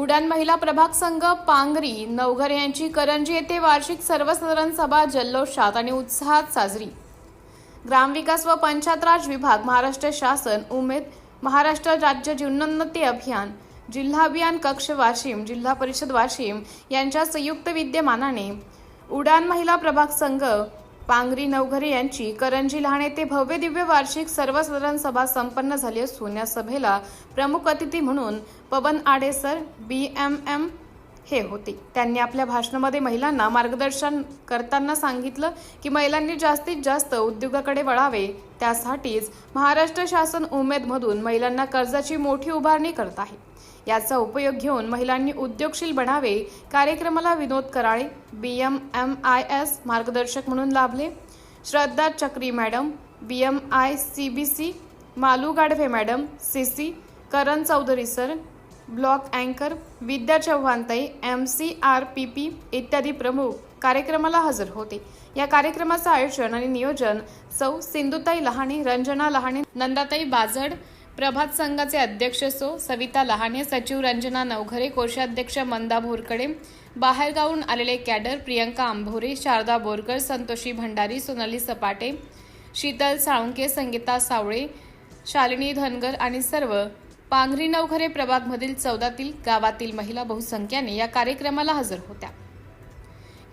उडान महिला प्रभाग संघ पांगरी नवघर यांची करंजी येथे वार्षिक सर्वसाधारण सभा जल्लोषात आणि उत्साहात साजरी। ग्रामविकास व पंचायत राज विभाग, महाराष्ट्र शासन, उमेद, महाराष्ट्र राज्य जीवनोन्नती अभियान, जिल्हा अभियान कक्ष वाशिम, जिल्हा परिषद वाशिम यांच्या संयुक्त विद्यमानाने उडान महिला प्रभाग संघ पांगरी नवघरे यांची करंजी लहान येथे भव्य दिव्य वार्षिक सर्वसाधारण सभा संपन्न झाली असून या सभेला प्रमुख अतिथी म्हणून पवन आडे सर BMM हे होते। त्यांनी आपल्या भाषणामध्ये महिलांना मार्गदर्शन करताना सांगितलं की महिलांनी जास्तीत जास्त उद्योगाकडे वळावे, त्यासाठीच महाराष्ट्र शासन उमेदमधून महिलांना कर्जाची मोठी उभारणी करत आहे। याचा उपयोग घेऊन महिलांनी उद्योगशील बनावे। कार्यक्रमाला विनोद कराळे BMMIS मार्गदर्शक म्हणून लाभले, श्रद्धा चक्री madam BMICBC, Malu Gadve madam CC, करण चौधरी सर ब्लॉक अँकर, विद्या चव्हाणताई MCRPP इत्यादी प्रमुख कार्यक्रमाला हजर होते। या कार्यक्रमाचं आयोजन आणि नियोजन सौ सिंधुताई लहाणे, रंजना लहाणे, नंदाताई बाजड, प्रभात संघाचे अध्यक्ष सौ सविता लहाणे, सचिव रंजना नवघरे, कोषाध्यक्ष मंदा भोरकडे, बाहेरगावून आलेले कॅडर प्रियंका आंभोरे, शारदा बोरकर, संतोषी भंडारी, सोनाली सपाटे, शीतल साळुंके, संगीता सावळे, शालिनी धनगर आणि सर्व पांगरी नवघरे प्रभागमधील 14 गावातील महिला बहुसंख्येने या कार्यक्रमाला हजर होत्या।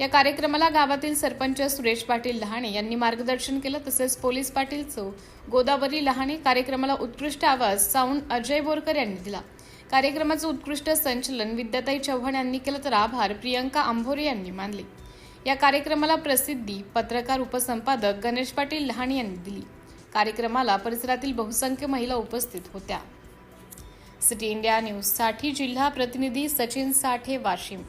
या कार्यक्रमाला गावातील सरपंच सुरेश पाटील लहाणे यांनी मार्गदर्शन केलं, तसेच पोलीस पाटील सौ गोदावरी लहाणे। कार्यक्रमाला उत्कृष्ट आवाज साऊंड अजय बोरकर यांनी दिला। कार्यक्रमाचं उत्कृष्ट संचलन विद्याताई चव्हाण यांनी केलं, तर आभार प्रियंका आंभोरे यांनी मानले। या कार्यक्रमाला प्रसिद्धी पत्रकार उपसंपादक गणेश पाटील लहाणे यांनी दिली। कार्यक्रमाला परिसरातील बहुसंख्य महिला उपस्थित होत्या। सिटी इंडिया न्यूज साठी जिल्हा प्रतिनिधी सचिन साठे, वाशिम।